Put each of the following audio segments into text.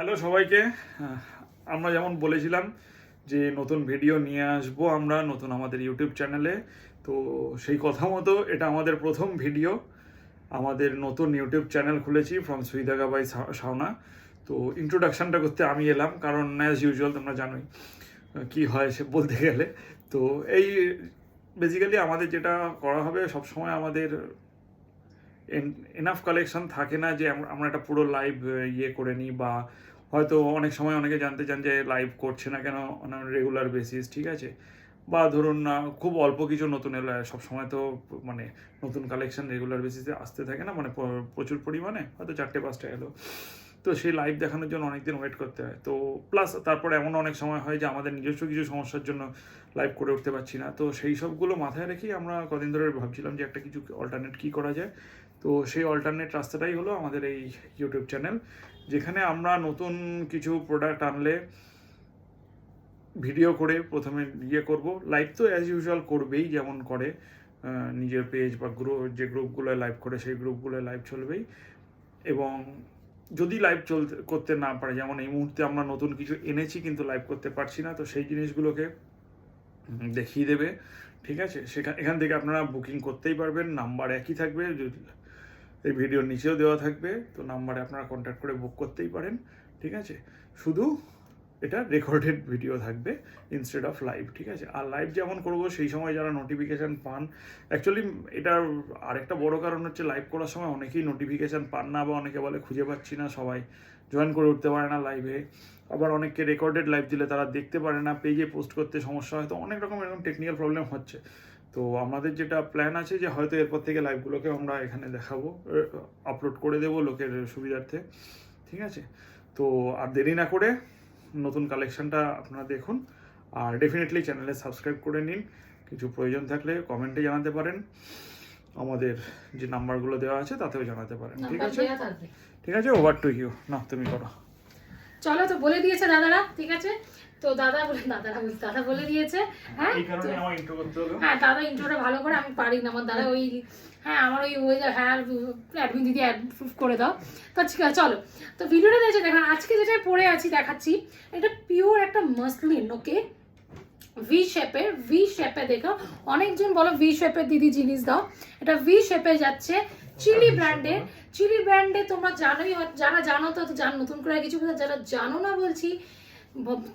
Hello সবাইকে। আমরা যেমন বলেছিলাম যে নতুন ভিডিও নিয়ে আসবো আমরা নতুন আমাদের ইউটিউব চ্যানেলে, তো সেই কথা মতো এটা আমাদের প্রথম ভিডিও। আমাদের নতুন ইউটিউব চ্যানেল খুলেছি ফ্রম সুইদাগা বাই শাওনা। তো ইন্ট্রোডাকশানটা করতে আমি এলাম, কারণ অ্যাজ ইউজুয়াল তোমরা জানোই কি হয় সে বলতে গেলে। তো এই বেসিক্যালি আমাদের যেটা করা হবে, সবসময় আমাদের এনাফ কালেকশন থাকে না যে আমরা একটা পুরো লাইভ করে নিই, বা হয়তো অনেক সময় অনেকে জানতে চান যে লাইভ করছে না কেন রেগুলার বেসিস, ঠিক আছে, বা ধরুন খুব অল্প কিছু নতুন এলো। সবসময় তো মানে নতুন কালেকশন রেগুলার বেসিসে আসতে থাকে না, মানে প্রচুর পরিমাণে, হয়তো 4-5টা এলো, তো সেই লাইভ দেখানোর জন্য অনেকদিন ওয়েট করতে হয়। তো প্লাস তারপরে এমন অনেক সময় হয় যে আমাদের নিজস্ব কিছু সমস্যার জন্য লাইভ করে উঠতে পারছি না। তো সেই সবগুলো মাথায় রেখেই আমরা কদিন ধরে ভাবছিলাম যে একটা কিছু অল্টারনেট কী করা যায়। তো সেই অল্টারনেট রাস্তাটাই হলো আমাদের এই ইউটিউব চ্যানেল, যেখানে আমরা নতুন কিছু প্রোডাক্ট আনলে ভিডিও করে প্রথমে করব। লাইভ তো অ্যাজ ইউজুয়াল করবেই, যেমন করে নিজের পেজ বা যে গ্রুপগুলোয় লাইভ করে সেই গ্রুপগুলোয় লাইভ চলবেই। এবং যদি লাইভ করতে না পারে, যেমন এই মুহূর্তে আমরা নতুন কিছু এনেছি কিন্তু লাইভ করতে পারছি না, তো সেই জিনিসগুলোকে দেখিয়ে দেবে, ঠিক আছে। এখান থেকে আপনারা বুকিং করতেই পারবেন, নাম্বার একই থাকবে, এই ভিডিওর নিচেও দেওয়া থাকবে, তো নাম্বারে আপনারা কন্ট্যাক্ট করে বুক করতেই পারেন, ঠিক আছে। শুধু এটা রেকর্ডেড ভিডিও থাকবে ইনস্টেড অফ লাইভ, ঠিক আছে। আর লাইভ যেমন করবো সেই সময় যারা নোটিফিকেশান পান, অ্যাকচুয়ালি এটার আরেকটা বড় কারণ হচ্ছে লাইভ করার সময় অনেকেই নোটিফিকেশান পান না, বা অনেকে বলে খুঁজে পাচ্ছি না, সবাই জয়েন করে উঠতে পারে না লাইভে। আবার অনেককে রেকর্ডেড লাইভ দিলে তারা দেখতে পারে না, পেজে পোস্ট করতে সমস্যা হয়, তো অনেক রকম এরকম টেকনিক্যাল প্রবলেম হচ্ছে। তো আমাদের যেটা প্ল্যান আছে যে হয়তো এরপর থেকে লাইভগুলোকে আমরা এখানে দেখাবো, আপলোড করে দেবো লোকের সুবিধার্থে, ঠিক আছে। তো আর দেরি না করে নতুন কালেকশনটা আপনারা দেখুন, আর ডেফিনেটলি চ্যানেলে সাবস্ক্রাইব করে নিন। কিছু প্রয়োজন থাকলে কমেন্টে জানাতে পারেন, আমাদের যে নাম্বারগুলো দেওয়া আছে তাতেও জানাতে পারেন, ঠিক আছে। ঠিক আছে, ওভার টু ইউ। না, তুমি করো। চলো, তো বলে দিয়েছে দাদারা, ঠিক আছে। তো দাদা বলে দিয়েছে। হ্যাঁ, এই কারণে আমার ইন্ট্রো করতে হলো। হ্যাঁ, দাদা ইন্ট্রোটা ভালো করে, আমি পারি না, আমার দাদা ওই আমার ওই হ্যাঁ অ্যাডমিন দিদি অ্যাপ্রুভ করে দাও। তো ঠিক আছে, চলো। তো ভিডিওটা দেখে দেখেন, আজকে যেটা পরে আছি দেখাচ্ছি, এটা পিওর একটা মাসলিন, ওকে, ভি শেপে দেখো। অনেকজন বলো ভি শেপের দিদি জিনিস দাও, এটা ভি শেপে যাচ্ছে। চিলি ব্র্যান্ডে তোমরা জানোই, যারা জানো তো জানো, নতুন করে কিছু যারা জানো না বলছি,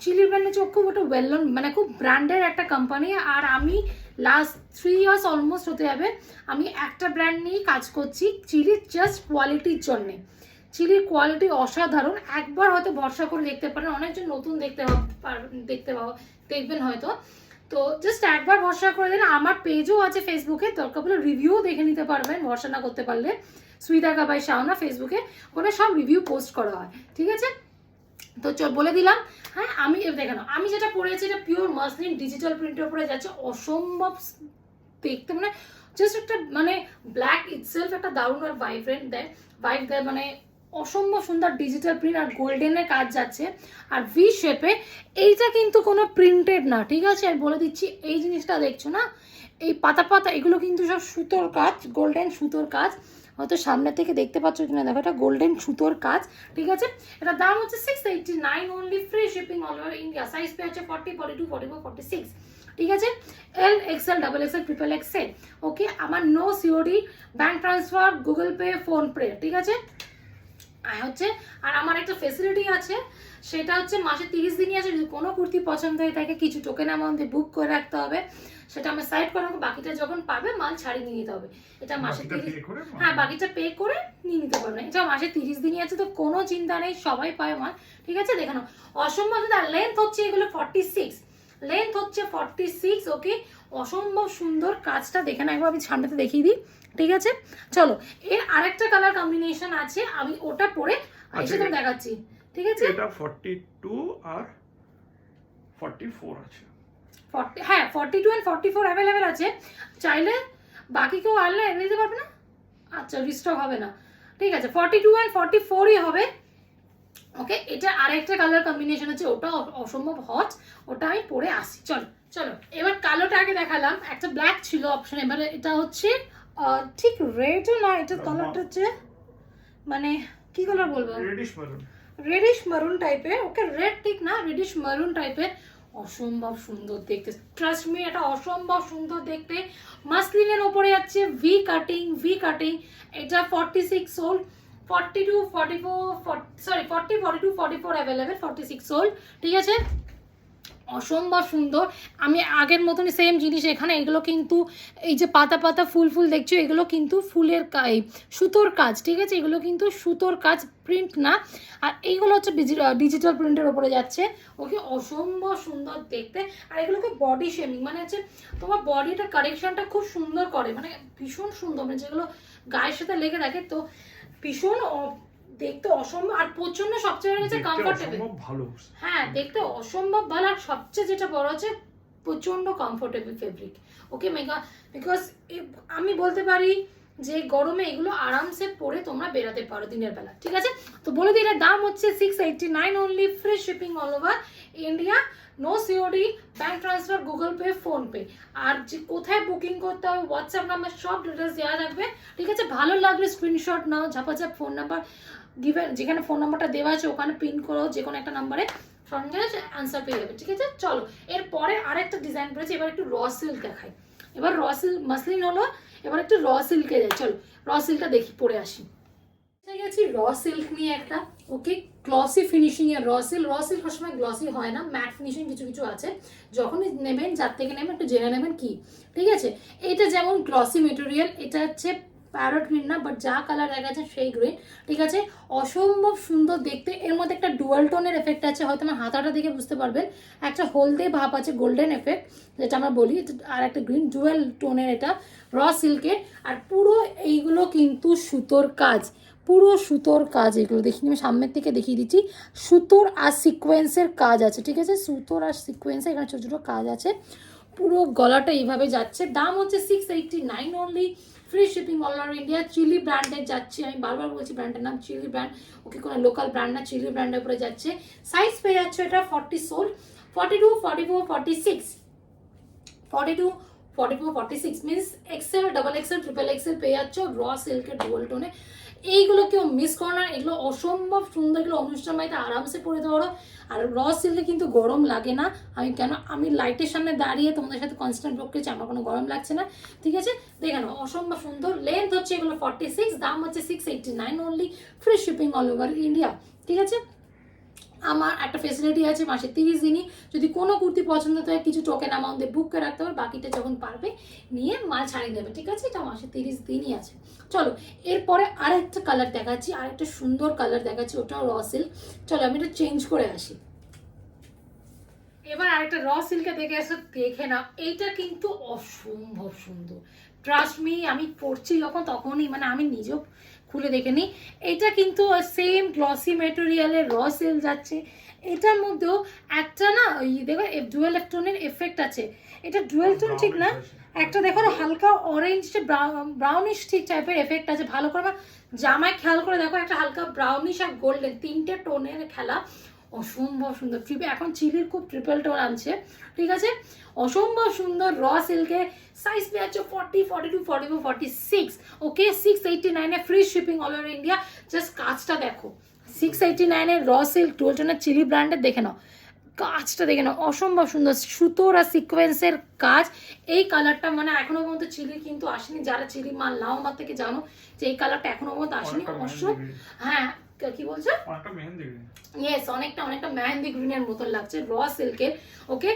চিলি ব্র্যান্ড হচ্ছে খুব একটা ওয়েল নোন, মানে খুব ব্র্যান্ডের একটা কোম্পানি। আর আমি লাস্ট 3 ইয়ার্স অলমোস্ট হতে যাবে আমি একটা ব্র্যান্ড নিয়েই কাজ করছি, চিলির জাস্ট কোয়ালিটির জন্যে। চিলির কোয়ালিটি অসাধারণ, একবার হয়তো ভরসা করে দেখতে পারেন। অনেকজন নতুন দেখবেন হয়তো, তো জাস্ট একবার ভরসা করে দিন। আমার পেজও আছে ফেসবুকে, দরকার পড়লে রিভিউ দেখে নিতে পারবেন ভরসা না করতে পারলে। সুইদাগা বাই শাওনা ফেসবুকে, ওখানে সব রিভিউ পোস্ট করা হয়, ঠিক আছে। তো বলে দিলাম। হ্যাঁ, আমি দেখানো, আমি যেটা পড়েছি এটা পিওর মাসলিন ডিজিটাল প্রিন্টের উপরে যাচ্ছে, অসম্ভব দেখতে, মানে জাস্ট একটা মানে ব্ল্যাক ইটসেলফ একটা দারুণ আর ভাইব দেয়, মানে অসম্ভব সুন্দর ডিজিটাল প্রিন্ট, আর গোল্ডেনের কাজ যাচ্ছে, আর ভি শেপে। এইটা কিন্তু কোনো প্রিন্টেড না, ঠিক আছে, আমি বলে দিচ্ছি। এই জিনিসটা দেখছো না, এই পাতা এগুলো কিন্তু সব সুতোর কাজ, গোল্ডেন সুতোর কাজ। হয়তো সামনে থেকে দেখতে পাচ্ছ কিনা দেখো, এটা গোল্ডেন সুতোর কাজ, ঠিক আছে। এটা দাম হচ্ছে 689 only, free shipping all over India. Size পেয়ে হচ্ছে 40, 42, 44, 46, ঠিক আছে। L, XL, double XL, triple XL, okay. আমার no COD, bank transfer, Google Pay, PhonePe, ঠিক আছে হচ্ছে। আর আমার একটা ফেসিলিটি আছে, সেটা হচ্ছে মাসে 30 দিনই আছে। যদি কোনো কুর্তি পছন্দ হয়ে থাকে, কিছু টোকেন অ্যামাউন্ট দিয়ে বুক করে রাখতে হবে, সেটা আমি সাইড করে রাখবো, বাকিটা যখন পাবে মাল ছাড়িয়ে নিয়ে নিতে হবে। এটা মাসে 30, হ্যাঁ বাকিটা পে করে নিয়ে নিতে পারবে। এটা মাসে 30 দিনই আছে, তো কোনো চিন্তা নেই, সবাই পায় মাল, ঠিক আছে। দেখানো অসম্ভব। আর লেন্থ হচ্ছে এগুলো 46, ওকে। অসম্ভব সুন্দর কাজটা, দেখে না একবার আমি সামনেতে দেখিয়ে দিই, ঠিক আছে। চলো, এর আরেকটা কালার কম্বিনেশন আছে, আমি ওটা পরে এসে তো দেখাচ্ছি, ঠিক আছে। এটা 42 আর 44 আছে, 40, হ্যাঁ 42 and 44 অ্যাভেলেবেল আছে। চাইলে বাকি কেউ আনলে এনে দিতে পারবে না, আচ্ছা রিস্টক হবে না, ঠিক আছে। 42 and 44ই হবে, ওকে। এটা আরেকটা কালার কম্বিনেশন আছে, ওটা অসম্ভব হট, ওটা আমি পরে আসি। চলো এবার কালোটা আগে দেখালাম, একটা ব্ল্যাক ছিল অপশন, এবারে এটা হচ্ছে ঠিক রেডও না, এটা কালারটা হচ্ছে মানে কি কালার বলবো, রেডিশ মেরুন, রেডিশ মারুন টাইপের, ওকে রেড ঠিক না, রেডিশ মারুন টাইপের, অসম্ভব সুন্দর দেখতে, ট্রাস্ট মি এটা অসম্ভব সুন্দর দেখতে। মাসলিনের ওপরে যাচ্ছে ভি কাটিং, এটা 46 সোল, 42 44 সরি 40 42 44 অ্যাভেলেবেল, 46 সোল, ঠিক আছে, অসম্ভব সুন্দর। আমি আগের মতনই সেম জিনিস এখানে, এগুলো কিন্তু এই যে পাতা পাতা ফুল ফুল দেখছো, এগুলো কিন্তু ফুলের সুতোর কাজ, ঠিক আছে, এগুলো কিন্তু সুতোর কাজ, প্রিন্ট না। আর এইগুলো হচ্ছে ডিজিটাল প্রিন্টের ওপরে যাচ্ছে, ওকে, অসম্ভব সুন্দর দেখতে। আর এগুলোকে বডি শেমিং, মানে হচ্ছে তোমার বডিটা কারেকশনটা খুব সুন্দর করে, মানে ভীষণ সুন্দর, মানে যেগুলো গায়ের সাথে লেগে থাকে, তো ভীষণ দেখতে অসম্ভব, আর প্রচন্ড সবচেয়ে হচ্ছে কমফোর্টেবল, ভালো, হ্যাঁ দেখতে অসম্ভব ভালো, আর সবচেয়ে যেটা বড় হচ্ছে প্রচন্ড comfortable fabric, okay mega, because আমি বলতে পারি যে গরমে এগুলো আরামসে পরে তোমরা বেরাতে পারো দিনের বেলা, ঠিক আছে। তো বলে দিই এটার দাম হচ্ছে 689 only, free shipping all over India, no COD, bank transfer, Google Pay, PhonePe. আর যে কোথায় বুকিং করতে হবে, হোয়াটসঅ্যাপ নাম্বার, সব ডিটেলস দেওয়া থাকবে, ঠিক আছে। ভালো লাগলে স্ক্রিনশট নাও, ঝাপাঝাপ ফোন নাম্বার গিভেন, যেখানে ফোন নাম্বারটা দেওয়া আছে ওখানে পিন করো, যে কোনো একটা নাম্বারে সঙ্গে অ্যান্সার পেয়ে যাবে, ঠিক আছে। চলো এরপরে আরেকটা ডিজাইন করেছি, এবার একটু র সিল্ক দেখাই। এবার র সিল্ক মাসলিন হলো, এবার একটু র সিল্কে যাই, চলো র সিল্কটা দেখি, পরে আসি। গেছি র সিল্ক নিয়ে একটা, ওকে, গ্লসি ফিনিশিং এর র সিল্ক সবসময় গ্লসি হয় না, ম্যাট ফিনিশিং কিছু কিছু আছে, যখনই নেবেন যার থেকে নেবেন একটু জেনে নেবেন কি, ঠিক আছে। এটা যেমন গ্লসি মেটেরিয়াল, এটা হচ্ছে প্যারট গ্রিন না, বাট যা কালার দেখা যাচ্ছে সেই গ্রিন, ঠিক আছে, অসম্ভব সুন্দর দেখতে। এর মধ্যে একটা ডুয়াল টোনের এফেক্ট আছে, হয়তো আমার হাতাটা দেখে বুঝতে পারবেন, একটা হলদে ভাব আছে, গোল্ডেন এফেক্ট যেটা আমরা বলি, আর একটা গ্রিন, ডুয়াল টোনের এটা র সিল্কের। আর পুরো এইগুলো কিন্তু সুতোর কাজ, পুরো সুতোর কাজ, এগুলো দেখিনি আমি সামনের থেকে দেখিয়ে দিচ্ছি, সুতোর আর সিকোয়েন্সের কাজ আছে, ঠিক আছে, সুতোর আর সিকোয়েন্সের এখানে ছোটো ছোটো কাজ আছে, পুরো গলাটা এইভাবে যাচ্ছে। দাম হচ্ছে 689 only, free shipping all over India. চিলি ব্র্যান্ডের যাচ্ছে, আমি বারবার বলছি ব্র্যান্ডের নাম চিলি ব্র্যান্ড, ওকে, কোনো লোকাল ব্র্যান্ড না, চিলি ব্র্যান্ডের উপরে যাচ্ছে। সাইজ পেয়ে যাচ্ছে এটা 40 সোল, 42 44 46 42 44 46 means XL, double XL, triple XL পেয়ে যাচ্ছ র সিল্কের ডুয়াল টোনে। এইগুলো কেউ মিস করো না, এগুলো অসম্ভব সুন্দর, এগুলো অনুষ্ঠান বাড়িতে আরামসে পরে দিতে পারো। আর র সিল্কে কিন্তু গরম লাগে না, আমি লাইটের সামনে দাঁড়িয়ে তোমাদের সাথে কনস্ট্যান্ট বক করছি, আমার কোনো গরম লাগছে না, ঠিক আছে। দেখে নাও অসম্ভব সুন্দর, লেন্থ হচ্ছে এগুলো 46, দাম হচ্ছে 689 only, free shipping all over India, ঠিক আছে। আমার একটা ফেসিলিটি আছে, মাসে 30 দিনই যদি কোনো কুর্তি পছন্দ হয় কিছু টোকেন অ্যামাউন্ট দিয়ে বুক করে রাখতে হবে, বাকিটা যখন পারবে নিয়ে মাল ছাড়িয়ে দেবে, ঠিক আছে। এটা মাসে 30 দিনই আছে। চলো এরপরে আরেকটা কালার দেখাচ্ছি, আরেকটা সুন্দর কালার দেখাচ্ছি, ওটাও র সিল্ক। চলো আমি এটা চেঞ্জ করে আসি। এবার আরেকটা র সিল্কে দেখে নাও, এইটা কিন্তু অসম্ভব সুন্দর, ট্রাস্ট মি, আমি পরছি যখন তখনই মানে আমি নিজেও খুলে দেখে নিই, এটা কিন্তু সেম গ্লসি মেটেরিয়ালের র সিল্ক যাচ্ছে। এটার মধ্যেও একটা না ওই দেখো ডুয়েল টোনের এফেক্ট আছে, এটা ডুয়েল টোন ঠিক না, একটা দেখো হালকা অরেঞ্জ ব্রাউনিশ ঠিক টাইপের এফেক্ট আছে, ভালো করে জামায় খেয়াল করে দেখো, একটা হালকা ব্রাউনিশ আর গোল্ডেন তিনটে টোনের খেলা, অসম্ভব সুন্দর। এখন চিলির খুব ট্রিপল টোন আনছে, ঠিক আছে, অসম্ভব সুন্দর র সিল্কে। সাইজ পেয়ে যাচ্ছে 40 42 44 46, ওকে, 689 free shipping all over India. Just কাজটা দেখো, 689 র সিল্ক টুয়েল টোনের চিলি ব্র্যান্ডের, দেখে নাও কাজটা, দেখে নাও অসম্ভব সুন্দর, সুতোর আর সিকোয়েন্সের কাজ। এই কালারটা মানে এখনো পর্যন্ত চিলি কিন্তু আসেনি, যারা চিলি মাল নাও আমার থেকে জানো যে এই কালারটা এখনো পর্যন্ত আসেনি, অবশ্য হ্যাঁ কি বলছো, ইয়েস, অনেকটা মেহেন্দি গ্রিনের মতন লাগছে র সিল্কের, ওকে,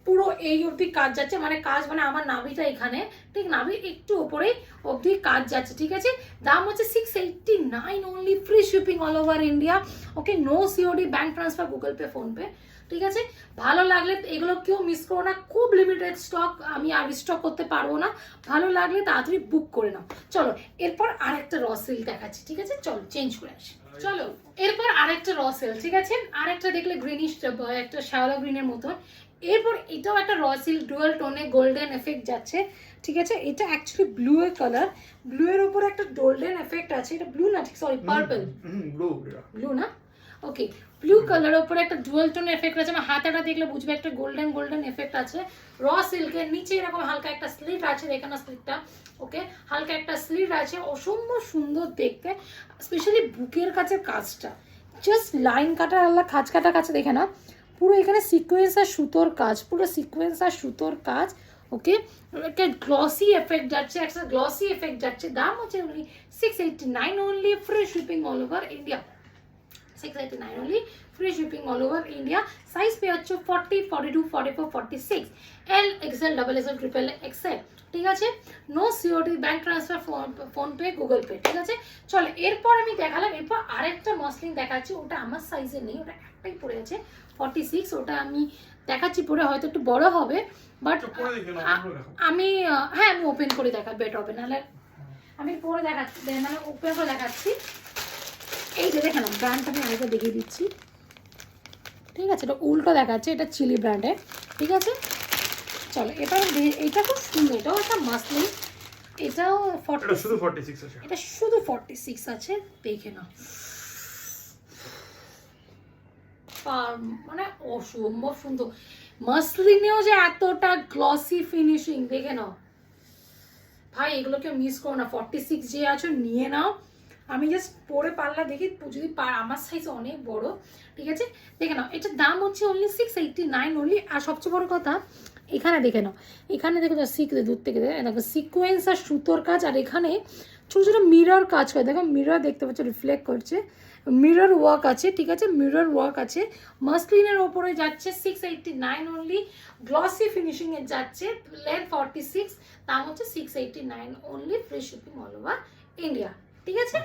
পুরো এই অবধি কাজ যাচ্ছে, মানে কাজ মানে আমার নাভিটা এখানে, ঠিক নাভির একটু ওপরেই অবধি কাজ যাচ্ছে, ঠিক আছে। দাম হচ্ছে 689 only, free shipping all over India, okay, no COD, bank transfer, Google Pay, phone pay, ঠিক আছে। ভালো লাগলে এগুলো কেউ মিস করো না, খুব লিমিটেড স্টক, আমি আর স্টক করতে পারবো না, ভালো লাগলে তাড়াতাড়ি বুক করে নাও। চলো এরপর আরেকটা র সিল্ক দেখাচ্ছি, ঠিক আছে, চলো চেঞ্জ করে আসি। চলো এরপর আরেকটা র সিল্ক, ঠিক আছে, আরেকটা দেখলে গ্রিনিশ, একটা শ্যাওলা গ্রিনের মতন। এরপর এটাও একটা র সিল্ক ডুয়াল টোনে গোল্ডেন এফেক্ট যাচ্ছে, ঠিক আছে। এটা অ্যাকচুয়ালি ব্লু এর কালার, ব্লু এর উপর একটা গোল্ডেন এফেক্ট আছে, এটা ব্লু না, ঠিক সরি পার্পল, ব্লু না, ওকে, ব্লু কালারের উপরে একটা ডুয়াল টোন এফেক্ট আছে, আমার হাতাটা দেখলে বুঝবে একটা গোল্ডেন এফেক্ট আছে। র সিল্কের নিচে এরকম হালকা একটা স্লিট আছে, দেখে না স্লিটটা, ওকে, হালকা একটা স্লিট আছে, অসম্ভব সুন্দর দেখতে, স্পেশালি বুকের কাছে কাজটা জাস্ট লাইন কাটার আল্লাহ খাঁজ কাটা কাছে দেখে না, পুরো এখানে সিকোয়েন্স আর সুতোর কাজ, পুরো সিকোয়েন্স আর সুতোর কাজ। ওকে, একটা গ্লসি এফেক্ট যাচ্ছে, একটা গ্লসি এফেক্ট যাচ্ছে। দাম হচ্ছে only 689 only, free shipping all over India. 689 only, free shipping all over India. Size पे अच्छो 40, 42, 44, 46, L, XL, double XL, triple XL, ঠিক আছে। No COD, bank transfer, PhonePe, Google Pay, ঠিক আছে। চলো এরপর আমি দেখালাম, এরপর আরেকটা মসলিন দেখাচ্ছি, ওটা আমার সাইজে নেই, ওটা একটাই পড়ে আছে 46, ওটা আমি দেখাচ্ছি পরে, হয়তো একটু বড় হবে, বাট আমি হ্যাঁ আমি ওপেন করে দেখা বেটার হবে, নাহলে আমি পরে দেখাচ্ছি, মানে ওপেন করে দেখাচ্ছি। এই যে দেখে না, ব্র্যান্ডটা আমি আরেকবার দেখিয়ে দিচ্ছি, ঠিক আছে। এটা উল্টো দেখাচ্ছে, এটা চিলি ব্র্যান্ডের, ঠিক আছে। চলো এটা খুব সুন্দর, এটাও একটা মাসলিন, এটাও 40, এটা শুধু 46 আছে, এটা শুধু 46 আছে, দেখে না মানে অসম্ভব সুন্দর। মাসলিনেও যে এতটা গ্লসি ফিনিশিং, দেখে নাও ভাই, এগুলো কেউ মিস করো না। 46 যে আছো নিয়ে নাও, আমি জাস্ট পরে পারলা দেখি, যদি আমার সাইজ অনেক বড়, ঠিক আছে। দেখে নাও, এটার দাম হচ্ছে অনলি 689 অনলি। আর সবচেয়ে বড় কথা, এখানে দেখে নাও, এখানে দেখো দূর থেকে দেখো সিকোয়েন্স আর সুতোর কাজ, আর এখানে ছোটো ছোটো মিরর কাজ করে, দেখো মিরর দেখতে পাচ্ছ, রিফ্লেক্ট করছে, মিরর ওয়ার্ক আছে, ঠিক আছে, মিরর ওয়ার্ক আছে। মাসলিনের ওপরে যাচ্ছে 689 অনলি, গ্লসি ফিনিশিংয়ে যাচ্ছে, লেন্থ 46, দাম হচ্ছে 689 only, free shipping all over India, ঠিক আছে।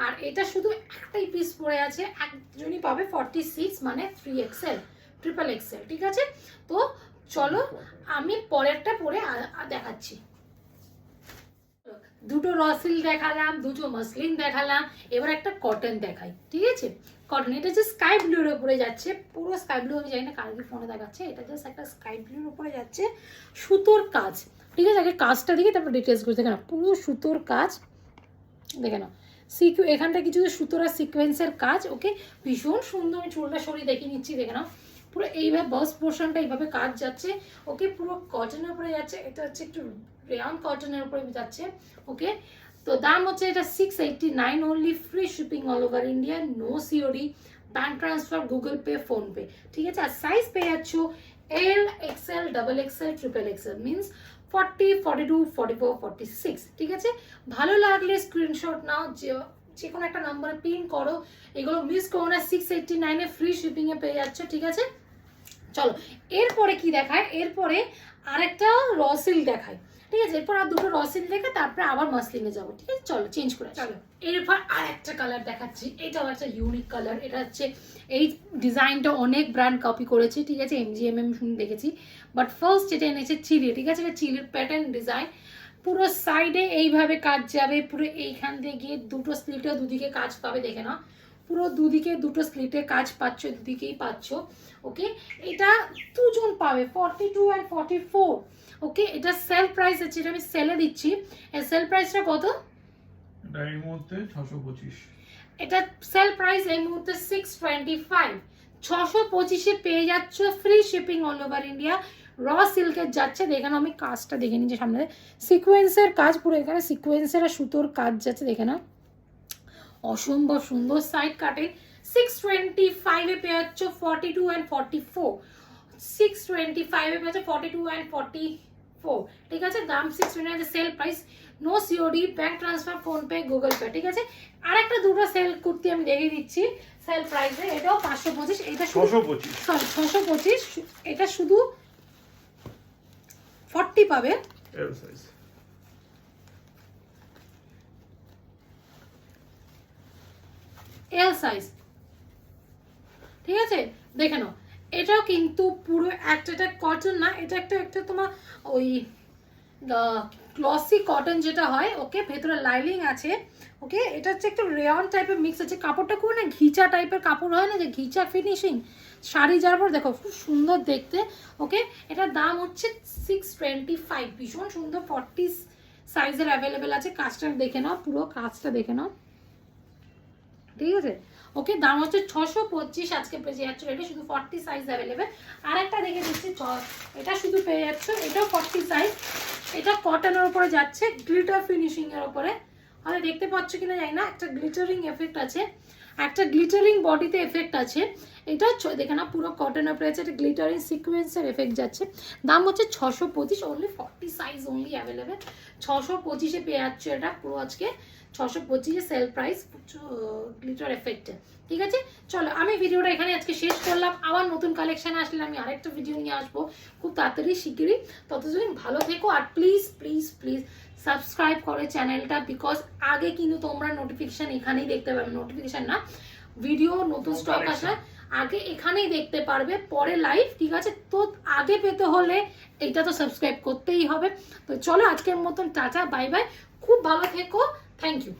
আর এটা শুধু একটাই পিস পড়ে আছে, একজনই পাবে 46, মানে 3XL, ট্রিপল XL, ঠিক আছে। তো চলো আমি পরেরটা পরে দেখাচ্ছি। দুটো রসিল দেখালাম, দুটো মসলিন দেখালাম, এবার একটা কটন দেখাই, ঠিক আছে। কটন, এটা যে স্কাই ব্লুর উপরে যাচ্ছে, পুরো স্কাই ব্লু, আমি জানি না কালকে ফোনে দেখাচ্ছে, এটা জাস্ট একটা স্কাই ব্লুর উপরে যাচ্ছে, সুতোর কাজ, ঠিক আছে। আগে কাজটা দেখি, তারপর ডিটেলস করে দেখে না, পুরো সুতোর কাজ, দেখে নাও এখানটা কিছু সুতোর আর সিকোয়েন্সের কাজ, ওকে, ভীষণ সুন্দর। আমি চুলটা সরিয়ে দেখিয়ে নিচ্ছি, দেখে নাও পুরো এইভাবে বাস্ট পোর্শনটা এইভাবে কাজ যাচ্ছে, ওকে, পুরো কটনের উপরে যাচ্ছে, এটা হচ্ছে একটু রেয়ন কটনের উপরে যাচ্ছে, ওকে। তো দাম হচ্ছে এটা 689 only, free shipping all over India, no COD, bank transfer, Google Pay, phone pay, ঠিক আছে। আর সাইজ পেয়ে যাচ্ছ L, XL, double XL, triple XL, means 40, 42, 44, 46, ঠিক আছে। ভালো লাগলে স্ক্রিনশট নাও, যে কোনো একটা নাম্বারে পিন করো, এগুলো মিস করো না, 689 ফ্রি শিপিংয়ে পেয়ে যাচ্ছ, ঠিক আছে। চলো এরপরে কি দেখায়, এরপরে আরেকটা রসিল দেখায়, ঠিক আছে। এরপর আর দুটো রসিল দেখে তারপরে আবার মাসলিনে যাবো, ঠিক আছে। চলো চেঞ্জ করে, চলো এরপর আর একটা কালার দেখাচ্ছি, এটাও একটা ইউনিক কালার। এটা হচ্ছে, এই ডিজাইনটা অনেক ব্র্যান্ড কপি করেছে, ঠিক আছে, MGMM শুনে দেখেছি, বাট ফার্স্ট যেটা এনেছে চিলি, ঠিক আছে। এটা চিলির প্যাটার্ন ডিজাইন, পুরো সাইডে এইভাবে কাজ যাবে, পুরো এইখান থেকে গিয়ে দুটো স্লিটে দুদিকে কাজ পাবে, দেখে না, পুরো দুদিকে দুটো স্লিটে কাজ পাচ্ছ, দুদিকেই পাচ্ছ, ওকে। এটা দুজন পাবে, 42 আর 44, ওকে। এটা সেল প্রাইস আছে, এটা আমি সেলে দিচ্ছি, এর সেল প্রাইসটা কত? এটা এই মুহূর্তে 625, এটা সেল প্রাইস এই মুহূর্তে 625, 625 পেয়ে যাচ্ছ, free shipping all over India, র সিল্কের যাচ্ছে। দেখেন আমি কাজটা দেখে নিচ্ছি, সামনে সিকোয়েন্সের কাজ, পুরো এখানে সিকোয়েন্সের আর সুতোর কাজ যাচ্ছে, দেখে না, অসম্ভব সুন্দর। সাইড কাটে 625 পেয়ে যাচ্ছ, 42 and 44, 625 পেয়ে যাচ্ছ, 42 and 44, ঠিক আছে। দাম 629, sale price, no COD, bank transfer, PhonePe, Google Pay, ঠিক আছে। আরেকটা দুটো সেল কুর্তি আমি দেখিয়ে দিচ্ছি সেল প্রাইসে, এটাও 525, এটা 625, সরি 625, এটা শুধু 40 পাবে, এল সাইজ, এল সাইজ, ঠিক আছে। দেখে নাও, এটাও কিন্তু পুরো একটা কটন না, এটা একটা তোমার ওই গ্লসি কটন যেটা হয়, ওকে, ভেতরে লাইনিং আছে, ওকে। এটা হচ্ছে একটু রেয়ন টাইপের মিক্স আছে, কাপড়টা খুব না ঘিচা টাইপের কাপড় হয় না, যে ঘিচা ফিনিশিং, শাড়ি যাওয়ার পর দেখো খুব সুন্দর দেখতে, ওকে। এটার দাম হচ্ছে 625, ভীষণ সুন্দর, 40 সাইজের অ্যাভেলেবেল আছে। কাজটা দেখে নাও, পুরো কাজটা দেখে নাও, ঠিক আছে, ওকে। দাম হচ্ছে 625, আজকে পেয়ে যাচ্ছ, এটা শুধু 40 সাইজ অ্যাভেলেবেল। আর একটা দেখে দিচ্ছি, এটা শুধু পেয়ে যাচ্ছ, এটাও 40 সাইজ, এটা কটনের উপরে যাচ্ছে, গ্লিটার ফিনিশিং এর উপরে, আরে দেখতে পাচ্ছ কিনা জানি না, একটা গ্লিটারিং এফেক্ট আছে, একটা গ্লিটারিং বডিতে এফেক্ট আছে। এটা দেখে না পুরো কটনের উপরে আছে, একটা গ্লিটারিং সিকোয়েন্সের এফেক্ট যাচ্ছে। দাম হচ্ছে 625, অনলি 40 সাইজ অনলি অ্যাভেলেবেল। 625-এ পেয়ে যাচ্ছে এটা পুরো আজকে 625-এ সেল প্রাইস গ্লিটার এফেক্টে। ঠিক আছে, চলো আমি ভিডিওটা এখানে আজকে শেষ করলাম। আবার নতুন কালেকশন আসলে আমি আরেকটা ভিডিও নিয়ে আসবো খুব তাড়াতাড়ি শিগগিরই। ততদিন ভালো থেকো, আর প্লিজ প্লিজ প্লিজ সাবস্ক্রাইব করে চ্যানেলটা, বিকজ আগে কিন্তু তোমরা নোটিফিকেশান এখানেই দেখতে পাবে, নোটিফিকেশান না, ভিডিও নতুন স্টক আসা আগে এখানেই দেখতে পারবে, পরে লাইভ। ঠিক আছে, তো আগে পেতে হলে এইটা তো সাবস্ক্রাইব করতেই হবে। তো চলো আজকের মতন টাটা, বাই বাই, খুব ভালো থেকো, থ্যাংক ইউ।